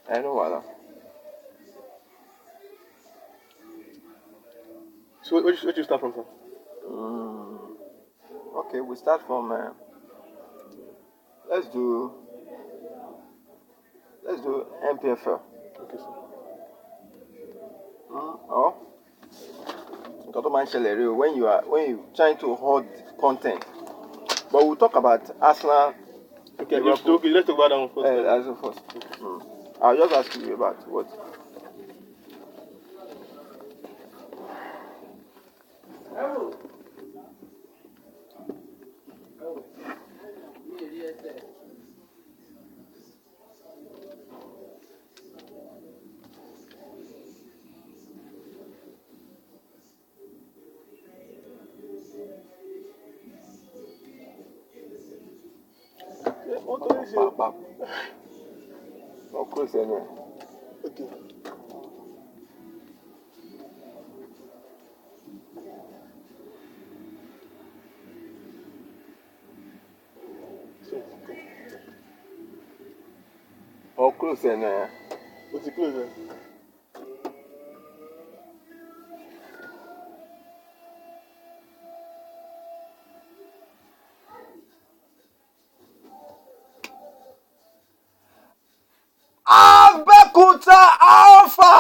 I know what. So where you start from, sir? Okay, we start from. Let's do MPFL. Okay, sir. Oh, when you trying to hold content, but we'll talk about Arsenal. Okay, let's talk about that one first. As first. I'll just ask you about what. Of course, anyway. Okay. Close and What's it close then? Abekuta Alpha.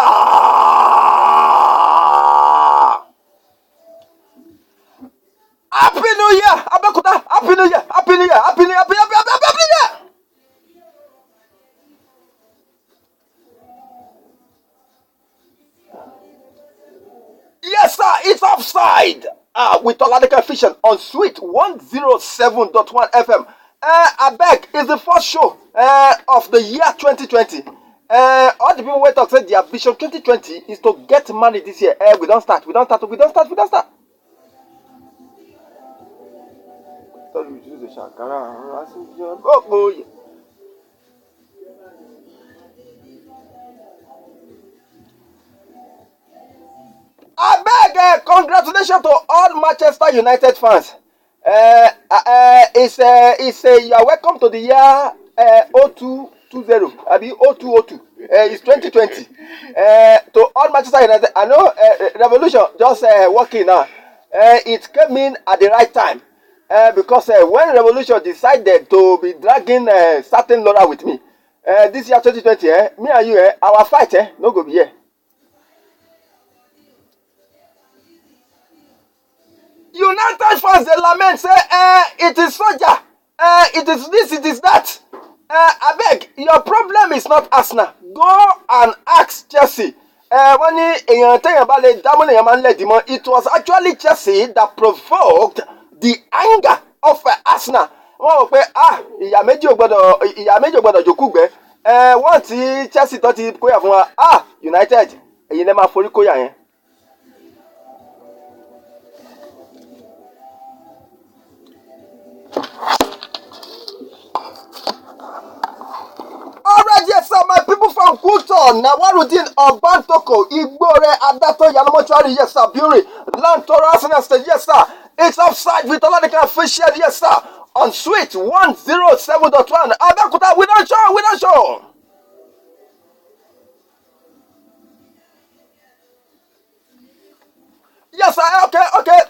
Happy New Year, Abekuta. Happy New Year. Happy New Year. Happy New Year. Happy New Year. Yes, sir. It's Offside. With Oladeka Fission on Sweet107.1FM. I beg, it's the first show of the year 2020. All the people who talk said their vision 2020 is to get married this year. We don't start. Oh, yeah. I beg, congratulations to all Manchester United fans. You are welcome to the year 0220. I mean 0202. It's 2020. To all Manchester United, I know Revolution just working now. It came in at the right time. Because when Revolution decided to be dragging certain Laura with me, this year 2020, me and you, our fight, no go be here. United fans, they lament, say, it is soldier, it is this, it is that. I beg, your problem is not Arsenal. Go and ask Chelsea. It was actually Chelsea that provoked the anger of Arsenal. Ìyá méjì ò gbọdọ̀ jókòó gbẹ. Wọ́n tí Chelsea tó ti kóyà fún wa. United, èyí lè máa forí kóyà yẹn. Alright, yes, sir, my people from Kuton, Nawarudin, Obantoko, Igbore, Adato, Yanamochari, yes, sir, Buri, Lantora, Arsenal State, yes, sir. It's Offside with Oladeka Official, yes, sir, on Sweet107.1. Abakuta, we don't show. Yes, sir, okay,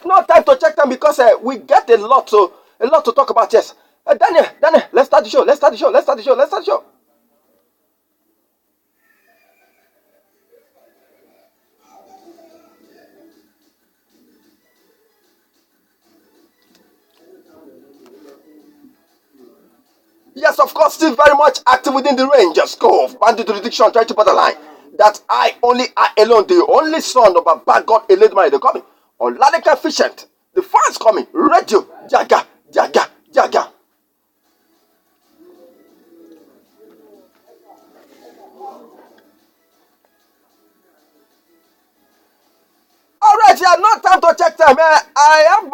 no time to check them because we get a lot to talk about, yes. Daniel, let's start the show. Yes, of course, still very much active within the Rangers Cove. Bandit jurisdiction, trying to put a line that I alone, the only son of a bad God, a late man, they coming. Oladeka efficient. The fans coming. Radio, Jaga. Alright, yeah, no time to check time. I have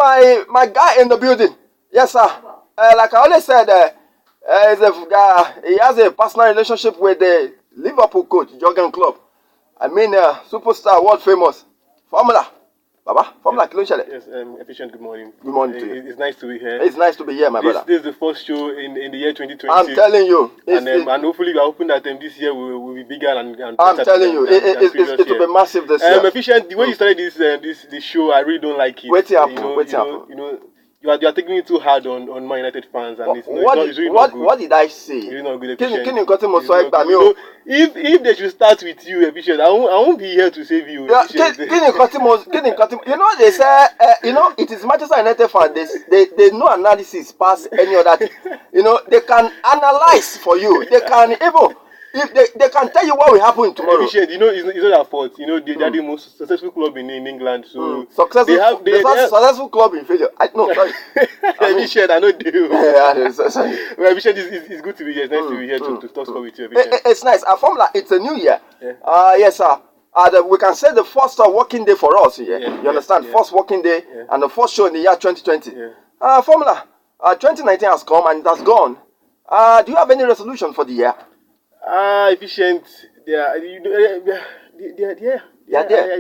my guy in the building. Yes, sir. Like I always said, he's a guy. He has a personal relationship with the Liverpool coach, Jurgen Klopp. I mean, superstar, world famous, Formula. Baba, Formula kí ló ń ṣẹlẹ̀? Yes, efficient. Good morning. Good morning to you. It's nice to be here. It's nice to be here, my brother. This is the first show in the year 2020. I'm telling you. And hopefully we are hoping that this year will be bigger and I'm telling you, it will be massive this year. Efficient. The way you started this show, I really don't like it. Wait till happen. You are taking it too hard on Man United fans, and it's really not good. What did I say? It's really not good. If they should start with you, Efficient, I won't be here to save you. You know, they say, it is Manchester United fans. They know analysis past any other thing. They can analyze for you. They can even. If they can tell you what will happen tomorrow. Efficient, it's not their fault. They are the most successful club in England. So successful club in failure. Sorry. Efficient, I know they. Sorry. Well, Efficient, it's good to be here. It's nice to be here to talk sport with you, Efficient. It's nice. Our formula, it's a new year. Yeah. Yes, sir. We can say the first working day for us. You understand? First working day and the first show in the year 2020. Formula, 2019 has come and it has gone. Do you have any resolution for the year? Efficient. I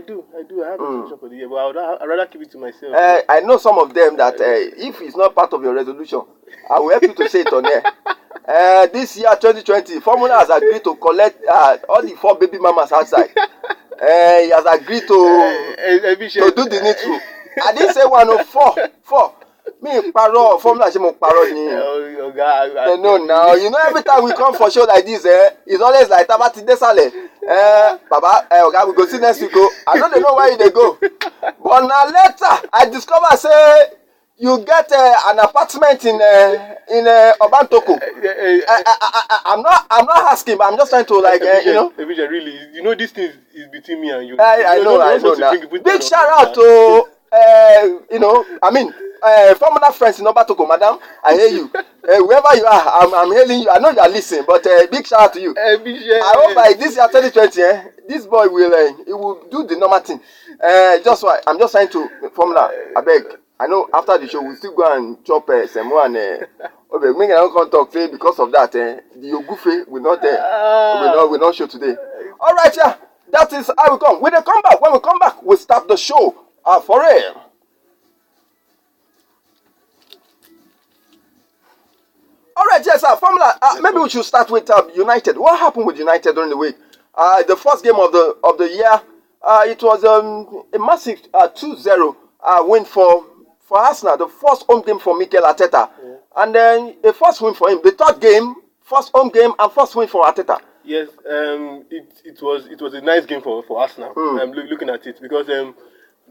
do. I have a resolution for the year, but I'd rather keep it to myself. I know some of them that if it's not part of your resolution, I will help you to say it on air. This year, 2020, Formula has agreed to collect all the 4 baby mamas outside. He has agreed to do the needful. I didn't say 4. Me paro Formula ṣe mo paro ni. No, now every time we come for show like this, it's always like tabati desale. Baba, Oga, we go see next week. I don't know where they go, but now later I discover say you get an apartment in Obantoko. I'm not asking, but I'm just trying to Really, this thing is between me and you. I know now. Big shout out to Formula friends in Obatoko, madam, I hear you. Wherever you are, I'm hailing you. I know you are listening, but big shout out to you. I hope by this year 2020, this boy will do the normal thing. I'm just trying to Formula. I beg. I know after the show we'll still go and chop Semo and we don't talk today because of that. The Ogufe will not show today. All right, that is how we come. When we come back, we start the show for real. All right, yes, sir. Formula. Maybe we should start with United. What happened with United during the week? The first game of the year, it was a massive 2-0 win for Arsenal. The first home game for Mikel Arteta, and then a first win for him. The third game, first home game and first win for Arteta. Yes, it was a nice game for Arsenal. Looking at it because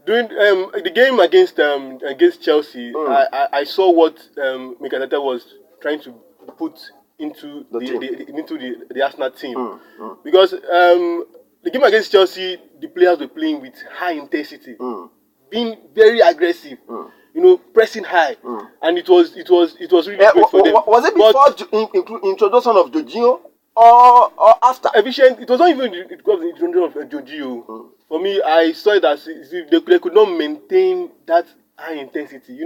during the game against Chelsea, I saw what Mikel Arteta was trying to put into the Arsenal team because the game against Chelsea, the players were playing with high intensity, being very aggressive, pressing high, and it was really great for them. Was it before introduction of Jorginho or after? Efficient. It was not even the introduction of Jorginho. For me, I saw it as if they could not maintain that high intensity.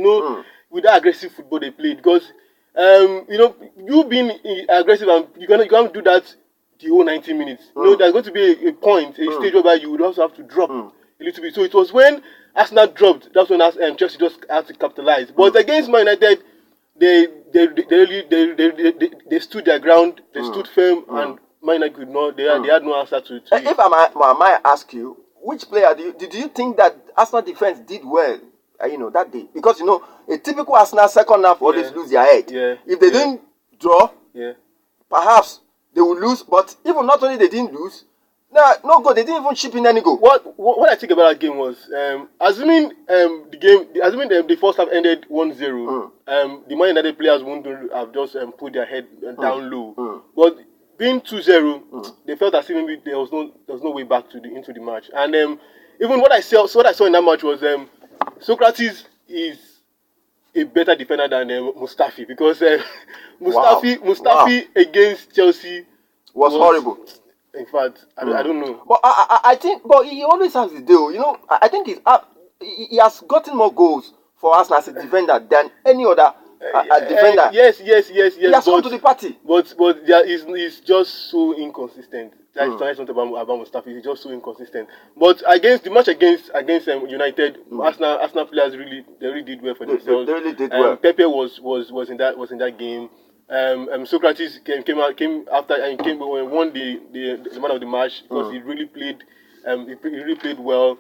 With that aggressive football they played because. You being aggressive and you can't do that the whole 90 minutes. There's going to be a point, a stage where you would also have to drop a little bit. So it was when Arsenal dropped, that's when Chelsea just had to capitalize. But against Man United, they stood their ground, they stood firm, and Man United could not. They had no answer to it. If I might ask you, which player did you think that Arsenal defense did well? That day, because a typical Arsenal second half always lose their head. If they didn't draw, perhaps they will lose. But even not only they didn't lose, no goal. They didn't even chip in any goal. What I think about that game was, assuming the first half ended 1-0, the Man United players wouldn't have just put their head down low. But being 2-0, they felt as if maybe there was no way back into the match. And even what I saw in that match was. Socrates is a better defender than Mustafi because Mustafi against Chelsea was horrible. In fact, I don't know. But I think, but he always has the deal. I think he has gotten more goals for Arsenal as a defender than any other a defender. Yes. He has come to the party. But there is he's just so inconsistent. That's not about Mustafi. He's just so inconsistent. But against the match against United, Arsenal players really did well for themselves. They really did well. Pepe was in that game. Socrates came after and won the man of the match because he really played. He really played well.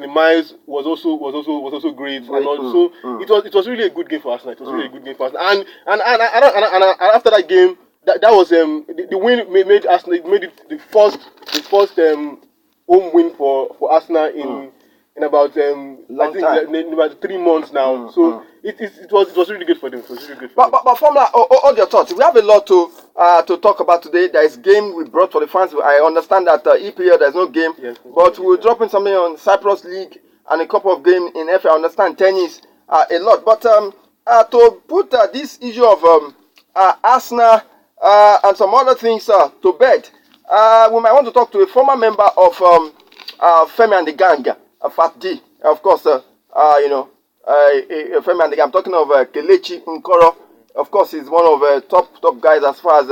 Miles was also great, and also it was really a good game for Arsenal. It was really a good game for Arsenal, and after that game, that was the win made Arsenal made it the first home win for Arsenal in about about 3 months now. So it was really good for them. It was really good for them. But Formula, all your thoughts. We have a lot to talk about today. There is game we brought for the fans. I understand that EPL there's no game, yes, but we're dropping something on Cyprus League and a couple of games in FA. I understand tennis a lot, but to put this issue of Arsenal and some other things to bed, we might want to talk to a former member of Femi and the Gang, Fat D, of course. Femi and the Gang. I'm talking of Kelechi Nkoro. Of course, he's one of the top guys as far as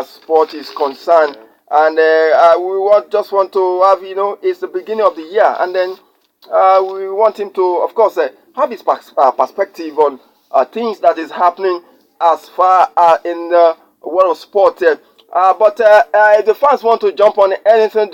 sport is concerned. And we just want to have, it's the beginning of the year, and then we want him to, of course, have his perspective on things that is happening as far in the world of sport. But if the fans want to jump on anything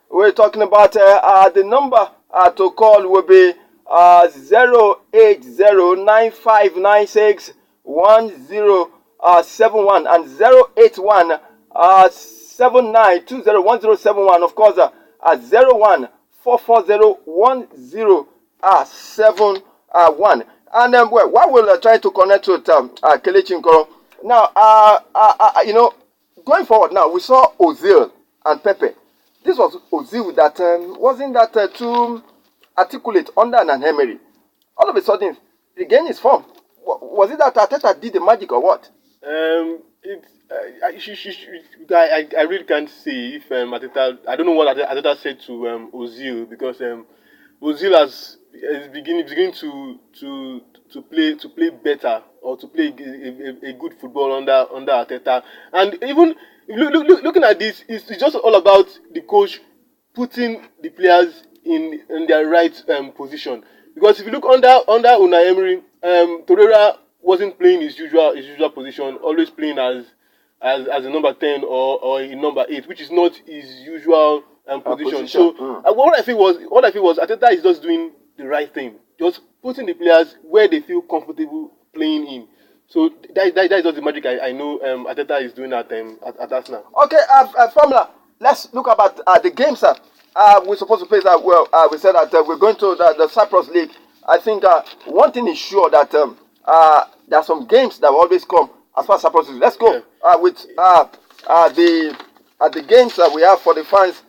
we're talking about, the number to call will be 08095961071 and 08179201071. Of course, 014401071. And while we'll try to connect with Kelechi Nkoro. Now, going forward now, we saw Ozil and Pepe. This was Ozil that wasn't that too articulate under an Emery. All of a sudden, he gained his form. Was it that Arteta did the magic or what? I really can't say if Arteta. I don't know what Arteta said to Ozil, because Ozil is beginning to play better, or to play a good football under Arteta. And even looking at this, it's just all about the coach putting the players in their right position. Because if you look under Unai Emery, Torreira wasn't playing his usual position, always playing as a number 10 or a number 8, which is not his usual position. So what I feel was Arteta is just doing the right thing, just putting the players where they feel comfortable playing in. So that is just the magic I know Arteta is doing at Arsenal. Okay, Formula. Let's look about the games. We're supposed to play that. Well, we said that we're going to the Cyprus League. I think one thing is sure that there are some games that will always come as far as Cyprus League. Let's go with the games that we have for the fans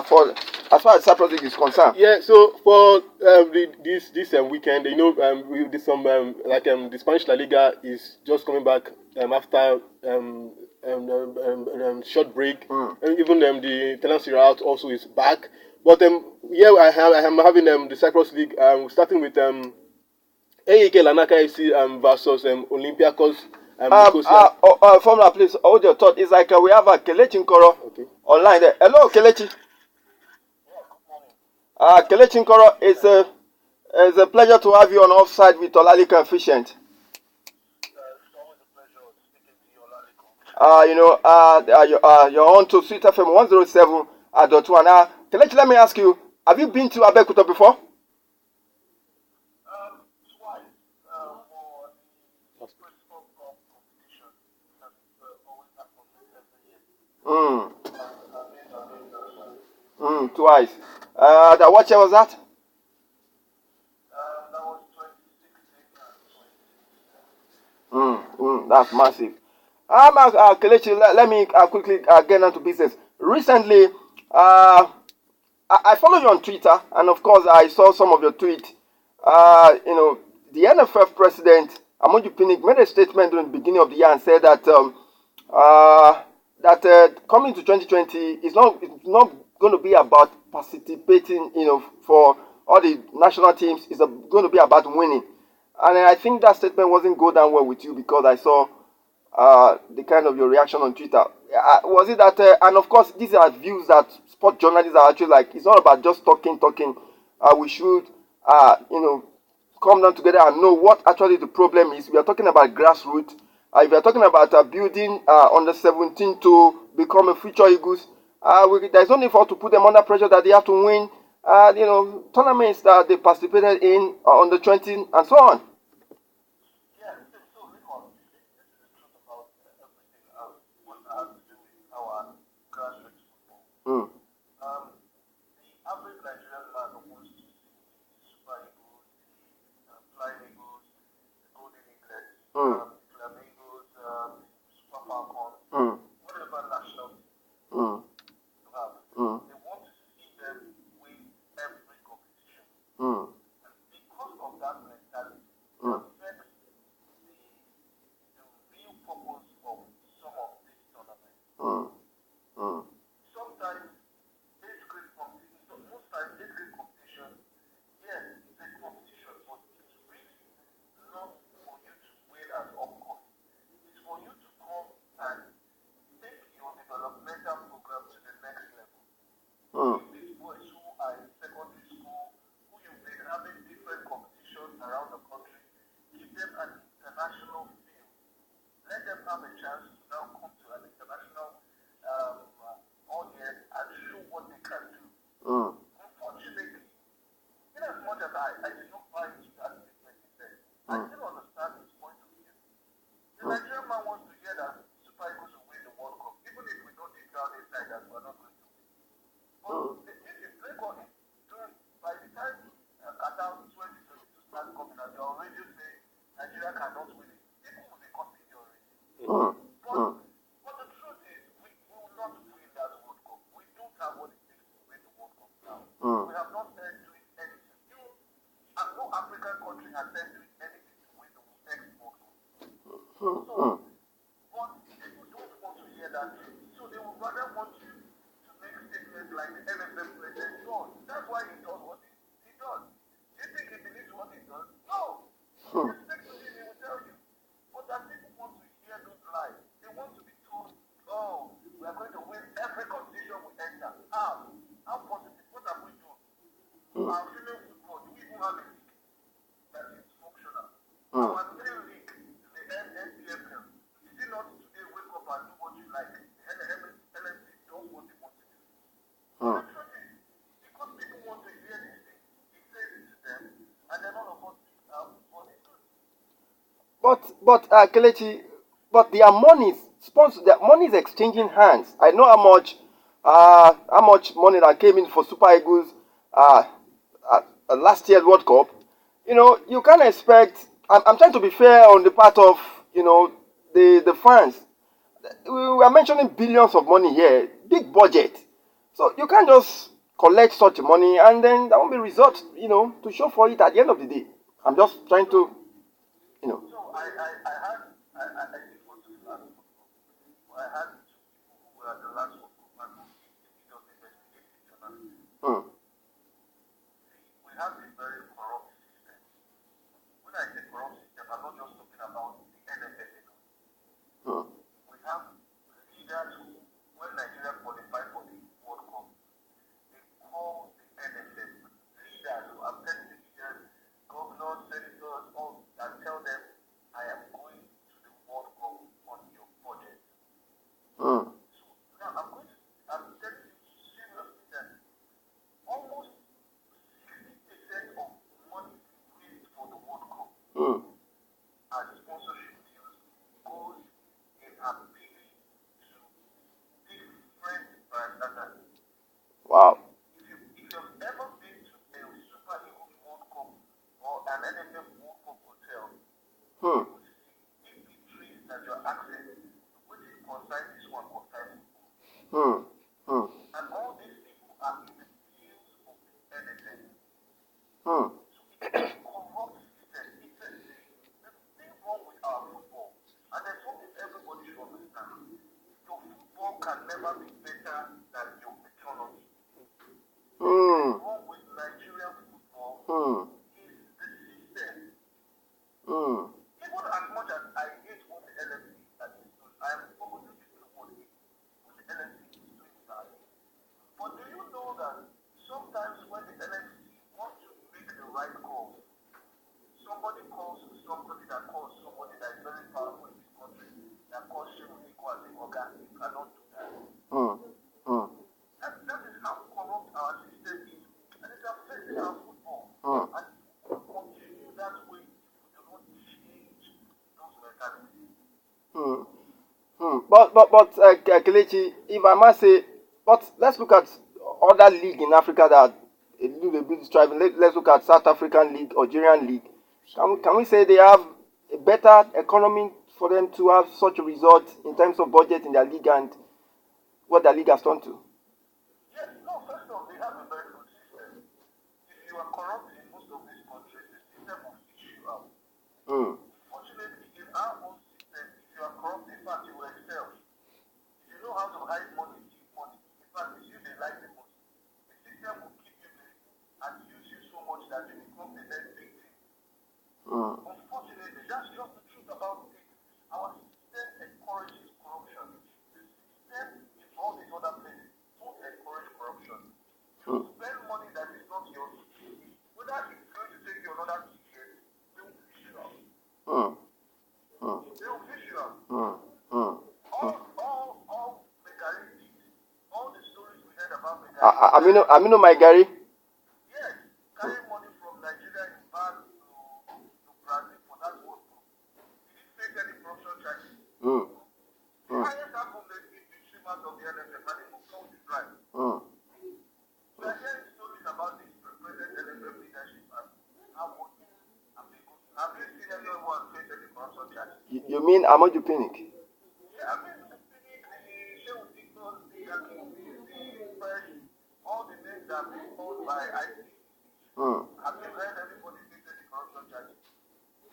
for as far as Cyprus League is concerned. Yeah. So for this weekend, we did some the Spanish La Liga is just coming back after short break. Even the Italian Serie A also is back. But I am having the Cyprus League. Starting with AEK Larnaca FC versus Olympiacos. Formula, please hold your thought. It's like we have a Kelechi Nkoro online there. Hello, Kelechi. Kelechi Nkoro, it's a pleasure to have you on Offside with Olalika Efficient. You're on to Sweet FM 107.1. Kelechi, let me ask you, have you been to Abeokuta before? Twice. Twice. What year was that? That was 2016 and 2017. That's massive. Kelechi, let me quickly get on to business. Recently, I follow you on Twitter, and of course, I saw some of your tweets. The NFF president, Amoju Pinnick, made a statement during the beginning of the year and said that coming to 2020 is not going to be about participating, for all the national teams. It's going to be about winning. And I think that statement wasn't go down well with you because I saw the kind of your reaction on Twitter. Was it that, and of course, these are views that sport journalists are actually like, it's not about just talking. We should, come down together and know what actually the problem is. We are talking about grassroots. If we are talking about building under 17 to become a future Eagles, there's no need for us to put them under pressure that they have to win, tournaments that they participated in under 20 and so on. Yeah, so Rickon, this is the truth about everything. What has to do with our grassroots football. Mm, The average Nigerian man wants to see the Super Eagles, the Flying Eagles, the Golden Eaglets, mm, the Flamingos, Super Falcons, mm, whatever national team mm, you have. mm, They want to see them win every competition. mm, And because of that mentality, it mm, affects the real purpose of some of these tournaments. mm, mm, Sometimes age grade competition, so most times age grade competition, yes, it's a competition, but it's really not for you to win at all costs. It's for you to come and take your developmental program to the next level. mm, These boys who are in secondary school, who you've been having different competitions around the country, give them an international feel. Let them have a chance to now come to an international audience and show what they can do. mm, Unfortunately, in as much as I did not buy into that statement he said, I still understand his point of view. The Nigerian man wants to hear that Super Eagles will win the World Cup, even if we don't deep down inside that we're not going to win. But this is record doing by the time Qatar 2022 starts coming out, you're already saying Nigeria cannot win it. People will be cutting you already. mm, mm, But the truth is, we will not win that World Cup. We don't have what it takes to win the World Cup now. mm, We have not said doing anything. No African country has said doing anything to win the next World Cup. mm, But people don't want to hear that. So they would rather want you to make statements like the NFF president does. That's why he does what he does. Do you think he believes what he does? No. If you speak to him, he will tell you. But that people want to hear those lies. They want to be told, oh, we are going to win every competition we enter. How positive? What have we done? Our female football, do we even have a league that is functional? Our male league, the NPFL, is it not today wake up and do what you like? The LMC does what they want to do. The truth is, because people want to hear these things, he says it to them, and then all of us pick out what they do. But Kelechi, but their money sponsor, their money is exchanging hands. I know how much money that came in for Super Eagles last year's World Cup. You can't expect. I'm trying to be fair on the part of the fans. We are mentioning billions of money here, big budget. So you can't just collect such money and then there won't be results, to show for it at the end of the day. I'm just trying to, So I did go to the last football. I had two people who were at the last football and who did of investigative journalism. mm, We have a very corrupt system. When I say corrupt system, I'm not just talking about the NFF alone. mm, We have leaders who, when Nigeria qualified for the World Cup, they call the NFF leaders who have telling the leaders, governors, senators, all and tell them, I am going to the World Cup on your budget. mm, So now I'm telling you seriously that almost 60% of money raised for the World Cup mm. as sponsorship deals goes in appealing to different brands. Wow. If you've ever been to a Super Eagles World Cup or an NFL World Cup hotel, Hmm. you would see if the trees that you're accessing, which is concern this one concern football. Hmm. Hmm. And all these people are in the fields of the NFL. Hmm. So it's a corrupt system. The thing wrong with our football, and there's something everybody should understand. Your football can never be better than your economy. The thing Hmm. wrong with Nigerian football Hmm. is the system. sometimes when the NXT want to make the right call, somebody calls somebody that calls somebody that is very powerful in this country, that calls Shehu equal as a organ. You cannot do that. That is how corrupt our system is. And it's affecting our football. And if we continue that way, we do not change those mechanisms. But Kelechi, if I must say, but let's look at other league in Africa that do the big striving. Let's look at South African League, Algerian League. Can we say they have a better economy for them to have such a result in terms of budget in their league and what their league has turned to? Yes, no, first of all, they have a very good system. If you are corrupt in most of these countries, the system will fish you out. Fortunately, in our own system, if you are corrupt, in fact, you will excel. If you know how to hide money, keep money. In fact, it's you they like the most. The system will keep you there and use you so much that you become the next big thing. Unfortunately, that's just the truth about it. Our system encourages corruption. The system in all these other places don't encourage corruption. You spend money that is not yours. Whether it's going to take you another 2 years, they will fish you out. They will fish you out. All Megari did, all the stories we heard about Megari. Amino Maigari. Yes, carrying money from Nigeria in bag to Brazil for that World Cup. He didn't take any corruption charges. The highest happened in the streamers of the NFF and he moved on with his life. We are hearing stories about this present NFF leadership and how working and being good. Have you seen anyone face any corruption charges? You mean Amadou Pinnick? Yeah, I mean, the Shehu Dictos, the Akindi, the Fresh, all the names that have been called by ICC. Have you heard anybody face any corruption charges?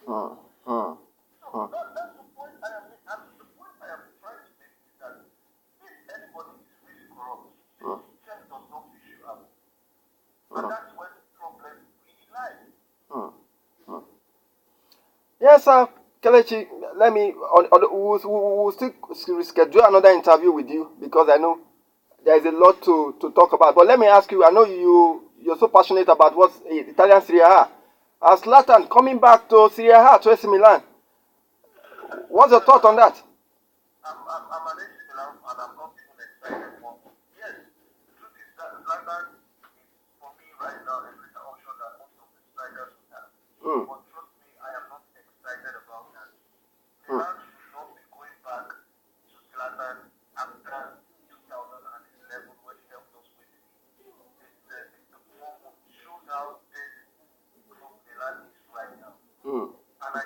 So that's the point I am making. And the point I am trying to make is that if anybody is really corrupt, the system does not fish you out. And that's where the problem really lies. Yes, sir. Kelechi, let me. We'll still reschedule another interview with you because I know there is a lot to talk about. But let me ask you. I know you're so passionate about what's Italian Serie A. As Zlatan coming back to Serie A to AC Milan, what's your thought on that? I'm an AC Milan and I'm not even excited more. Yes, the truth is that Zlatan is for me right now a better option than most of the strikers we have. But trust me, I am not excited about that. Milan should not be going back to Zlatan after 2011 when he helped us win the league. The form shows how dead Milan is right now. And I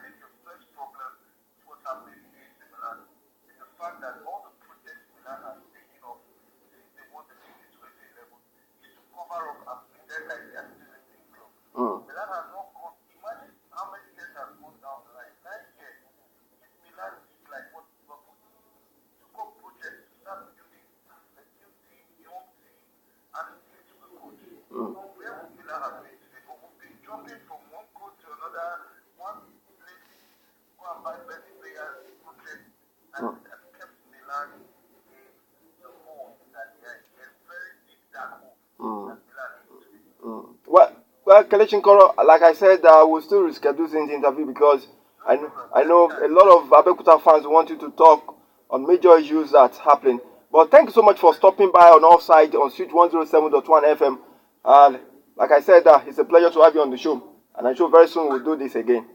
think the first problem is what's happening in AC Milan is the fact that all the projects Milan has taken off since they won the league in 2011 is to cover up and pretend like they are still a big club. Milan has not gone. Imagine how many years have gone down the line. 9 years. If Milan did like what Liverpool did, took up projects to start building a new team, young team, and give to the coach. Where would Milan have been today? But we've been jumping from one coach to another, one place, go and buy better players, project, and kept Milan in the hole that they are in. A very big dark hole that Milan is today. Well, Kelechi Nkoro, like I said, we'll still reschedule this interview because I know a lot of Abeokuta fans want you to talk on major issues that's happening. But thank you so much for stopping by on Offside on Sweet107.1FM. Like I said, it's a pleasure to have you on the show. And I'm sure very soon we'll do this again.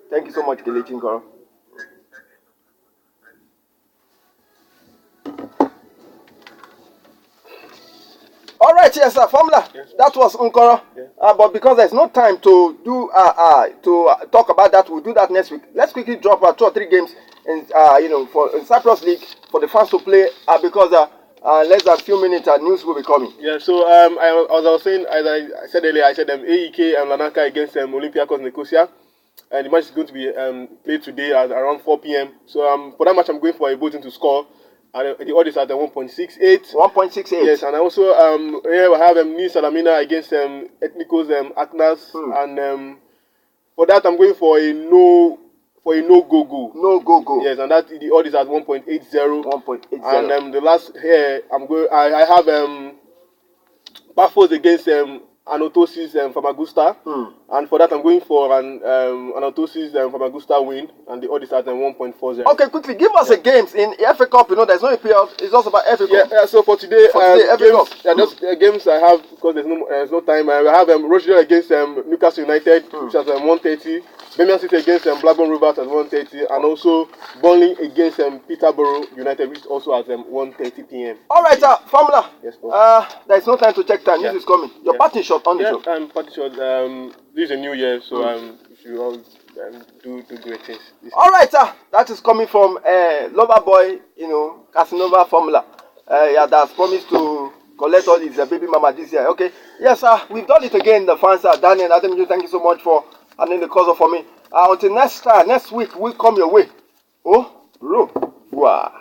Thank you so much, Kelechi Nkoro. All right, yes, sir. Formula. Yes. That was Nkoro. Yeah. But because there's no time to do talk about that, we'll do that next week. Let's quickly drop 2 or 3 games in for in Cyprus League for the fans to play because less than a few minutes news will be coming. Yeah, so as I was saying, as I said earlier, I said AEK and Lanaka against Olympiacos Nicosia. And the match is going to be played today at around 4 p.m. So for that match, I'm going for a Bolton to score. And the odds is at 1.68. 1.68. Yes, and I also here we have New Salamina against Ethnicos Aknas. And for that, I'm going for a no go. No go. Yes, and that the odds is at 1.80. 1.80. And the last here, I have Bafos against Anotosis Famagusta, and for that I'm going for an Anotosis Famagusta win, and the odds is at 1.40. Okay, quickly give us the games in FA Cup. You know, there's no EPL. It's also about FA Cup. Yeah, so for today, FA games, Cup. just games I have because there's no time. I have Rochdale against Newcastle United, which is at 1:30. Birmingham City against Blackburn Rovers at 1:30, and also Burnley against Peterborough United, which is also at 1:30 p.m. All right, Formula. Yes, boss. There's no time to check time. News is coming. Your party shot on the show. Party shot. This is a new year, so you all do great things. All right, that is coming from Lover Boy, you know, Casanova Formula. Yeah, that's promised to collect all his baby mama this year. Okay, yes, we've done it again. The fans are Daniel, Adam, thank you so much for handling the cause for me. Until next week, we'll come your way. Oh, bro. Wow.